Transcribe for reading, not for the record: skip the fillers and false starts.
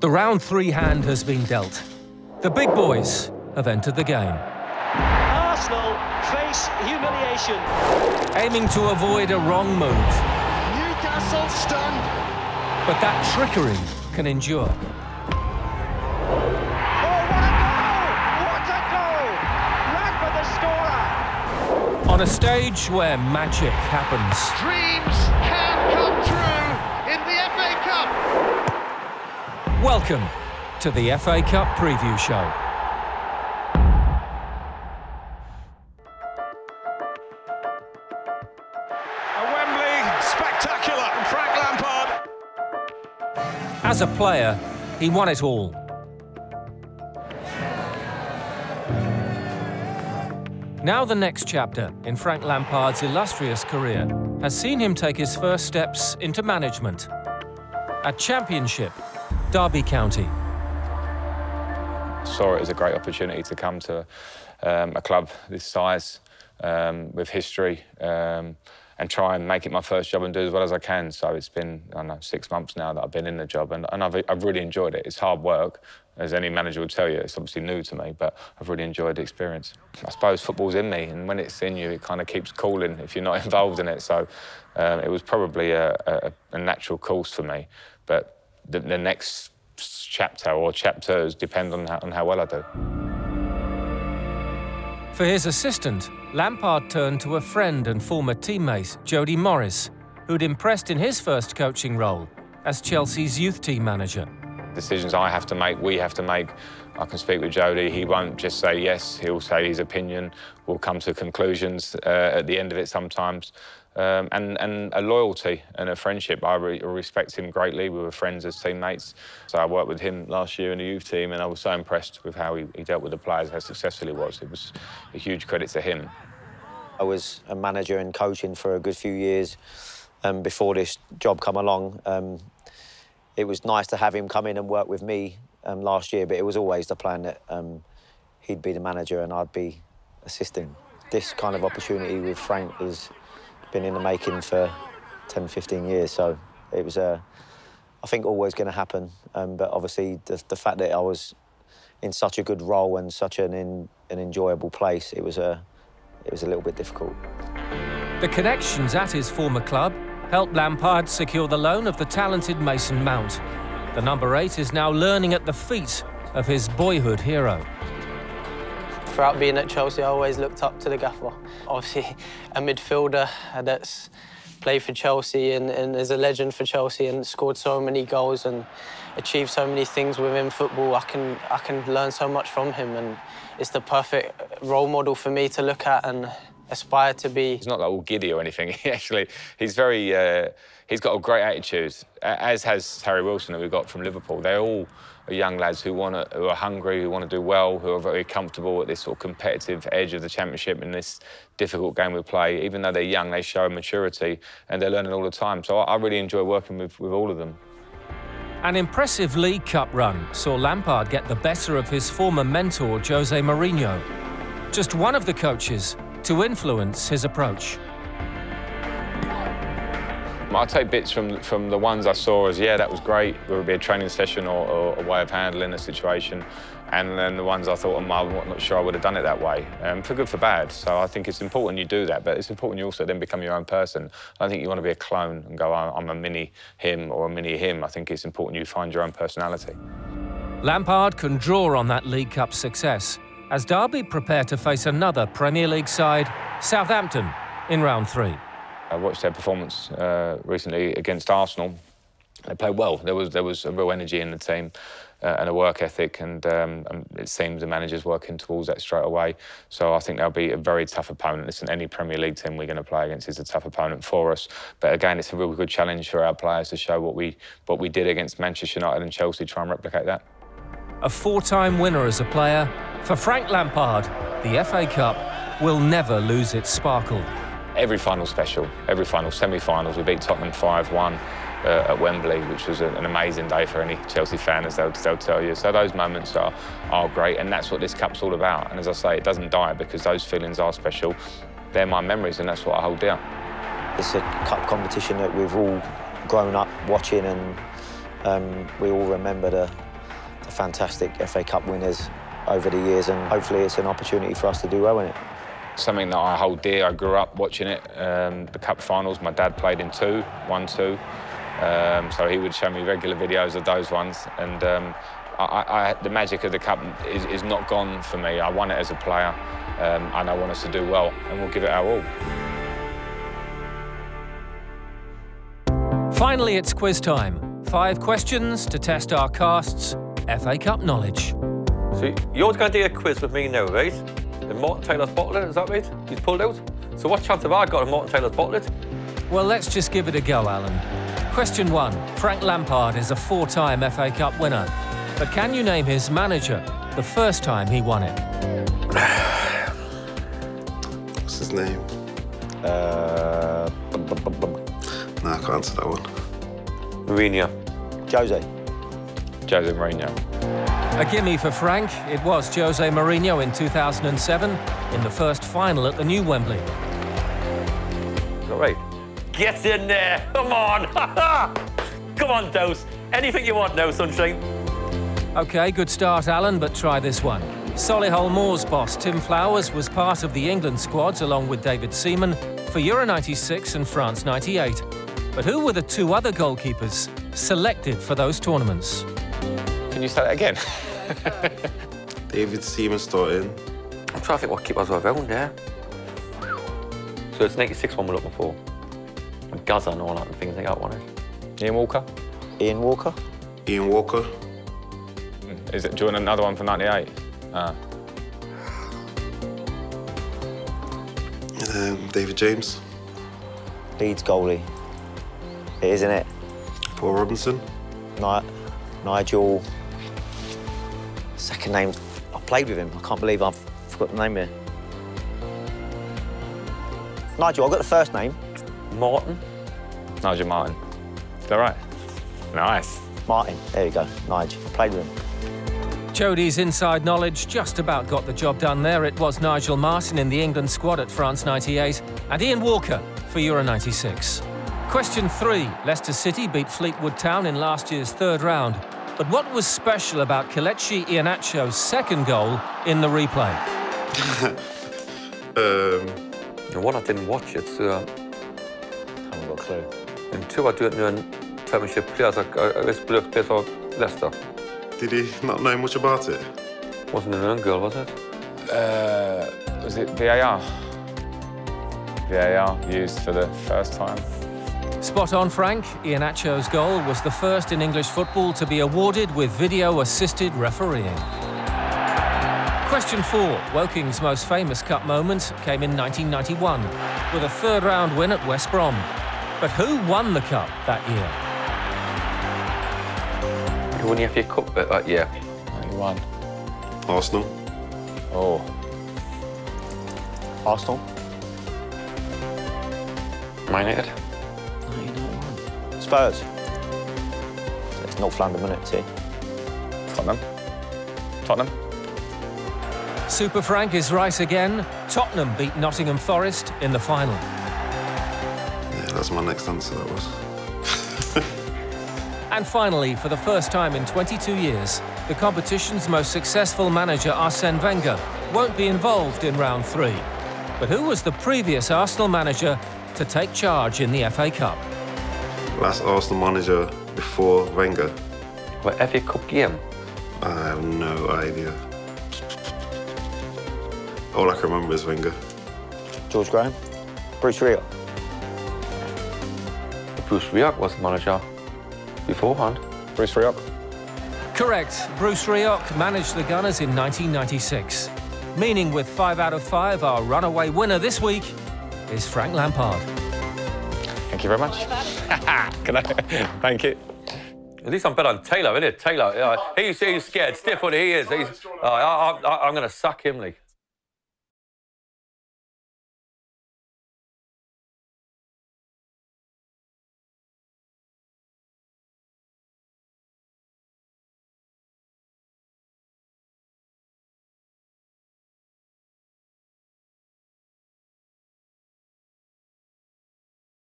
The round 3 hand has been dealt. The big boys have entered the game. Arsenal face humiliation. Aiming to avoid a wrong move. Newcastle stunned. But that trickery can endure. What a goal! Lampard the scorer. On a stage where magic happens. Dreams can come true in the FA Cup. Welcome to the FA Cup preview show. Spectacular from Frank Lampard. As a player, he won it all. Now the next chapter in Frank Lampard's illustrious career has seen him take his first steps into management. At Championship, Derby County. Saw it as a great opportunity to come to a club this size, with history, and try and make it my first job and do as well as I can. So it's been, I don't know, 6 months now that I've been in the job, and I've really enjoyed it. It's hard work, as any manager would tell you. It's obviously new to me, but I've really enjoyed the experience. I suppose football's in me, and when it's in you, it kind of keeps calling if you're not involved in it. So it was probably a natural course for me. But the next chapter or chapters depend on how well I do. For his assistant, Lampard turned to a friend and former teammate, Jody Morris, who'd impressed in his first coaching role as Chelsea's youth team manager. Decisions I have to make, we have to make. I can speak with Jody. He won't just say yes, he'll say his opinion. We'll come to conclusions at the end of it sometimes. And a loyalty and a friendship. I respect him greatly. We were friends as teammates. So I worked with him last year in the youth team, and I was so impressed with how he dealt with the players, how successful he was. It was a huge credit to him. I was a manager and coaching for a good few years before this job come along. It was nice to have him come in and work with me last year, but it was always the plan that he'd be the manager and I'd be assisting. This kind of opportunity with Frank has been in the making for 10, 15 years, so it was, I think, always going to happen. But obviously, the fact that I was in such a good role and such an enjoyable place, it was a little bit difficult. The connections at his former club helped Lampard secure the loan of the talented Mason Mount. The number 8 is now learning at the feet of his boyhood hero. Throughout being at Chelsea, I always looked up to the gaffer. Obviously, a midfielder that's played for Chelsea and is a legend for Chelsea and scored so many goals and achieved so many things within football. I can learn so much from him, and it's the perfect role model for me to look at and aspire to be. He's not like all giddy or anything. He's very, he's got a great attitude, as has Harry Wilson, that we got from Liverpool. They're all young lads who are hungry, who want to do well, who are very comfortable at this sort of competitive edge of the Championship in this difficult game we play. Even though they're young, they show maturity and they're learning all the time. So I really enjoy working with all of them. An impressive League Cup run saw Lampard get the better of his former mentor, Jose Mourinho. Just one of the coaches to influence his approach. I take bits from the ones I saw as, yeah, that was great, whether it be a training session or a way of handling a situation, and then the ones I thought, I'm not sure I would have done it that way, for good, for bad. So I think it's important you do that, but it's important you also then become your own person. I don't think you want to be a clone and go, I'm a mini him or a mini him. I think it's important you find your own personality. Lampard can draw on that League Cup success as Derby prepare to face another Premier League side, Southampton, in round 3. I watched their performance recently against Arsenal. They played well. There was a real energy in the team and a work ethic, and it seems the manager's working towards that straight away. So I think they'll be a very tough opponent. Listen, any Premier League team we're going to play against is a tough opponent for us. But again, it's a real good challenge for our players to show what we did against Manchester United and Chelsea, try and replicate that. A 4-time winner as a player, for Frank Lampard, the FA Cup will never lose its sparkle. Every final's special, every final, semi-finals. We beat Tottenham 5-1 at Wembley, which was an amazing day for any Chelsea fan, as they'll tell you. So those moments are great, and that's what this Cup's all about. And as I say, it doesn't die because those feelings are special. They're my memories, and that's what I hold dear. It's a cup competition that we've all grown up watching, and we all remember fantastic FA Cup winners over the years, and hopefully it's an opportunity for us to do well in it. Something that I hold dear. I grew up watching it. The Cup finals, my dad played in won two. So he would show me regular videos of those ones. And the magic of the Cup is not gone for me. I won it as a player, and I want us to do well, and we'll give it our all. Finally, it's quiz time. 5 questions to test our cast's FA Cup knowledge. So you're going to do a quiz with me now, right? And Martin Taylor's bottled it, is that right? He's pulled out. So what chance have I got of Martin Taylor's bottled it? Well, let's just give it a go, Alan. Question 1. Frank Lampard is a 4-time FA Cup winner. But can you name his manager the first time he won it? What's his name? No, I can't answer that one. Mourinho. Jose. Jose Mourinho. A gimme for Frank. It was Jose Mourinho in 2007 in the first final at the new Wembley. All right. Get in there. Come on. Come on, Dose. Anything you want now, sunshine. OK, good start, Alan, but try this one. Solihull Moors boss Tim Flowers was part of the England squads along with David Seaman for Euro 96 and France 98. But who were the 2 other goalkeepers selected for those tournaments? Can you say that again? David Seaman starting. I'm trying to think what keepers were around there. So it's 96 one we're looking for. And Gaza and all that and things they got, wasn't it? Ian Walker? Ian Walker. Ian Walker. Do you want another one for 98? David James. Leeds goalie. It is, isn't it? Paul Robinson. Nigel. Second name. I played with him. I can't believe I've forgot the name here. Nigel, I got the first name. Martin. Nigel Martin. Is that right? Nice. Martin. There you go. Nigel. I played with him. Jody's inside knowledge just about got the job done there. It was Nigel Martin in the England squad at France 98 and Ian Walker for Euro 96. Question 3. Leicester City beat Fleetwood Town in last year's 3rd round. But what was special about Kelechi Iheanacho's second goal in the replay? One, I didn't watch it, so... Haven't got a clue. And 2, I don't know Premiership players. I played for Leicester. Did he not know much about it? Wasn't it an own goal, was it? Was it VAR? VAR used for the first time. Spot on, Frank. Iheanacho's goal was the first in English football to be awarded with video-assisted refereeing. Question 4. Woking's most famous cup moment came in 1991 with a 3rd round win at West Brom. But who won the cup that year? Who won the FA Cup that year? 91. Arsenal. Oh. Arsenal. Man United. 1991. Spurs. It's North London, isn't it, see? Tottenham. Super Frank is right again. Tottenham beat Nottingham Forest in the final. Yeah, that's my next answer, that was. And finally, for the first time in 22 years, the competition's most successful manager, Arsène Wenger, won't be involved in round 3. But who was the previous Arsenal manager to take charge in the FA Cup? Last Arsenal manager before Wenger. What FA Cup game? I have no idea. All I can remember is Wenger. George Graham. Bruce Rioch. Bruce Rioch was the manager beforehand. Bruce Rioch. Correct. Bruce Rioch managed the Gunners in 1996. Meaning with 5 out of 5, our runaway winner this week is Frank Lampard. Thank you very much. Thank you. At least I'm better than Taylor, isn't it? Taylor, he's scared, stiff what he is. I'm going to sack him, like.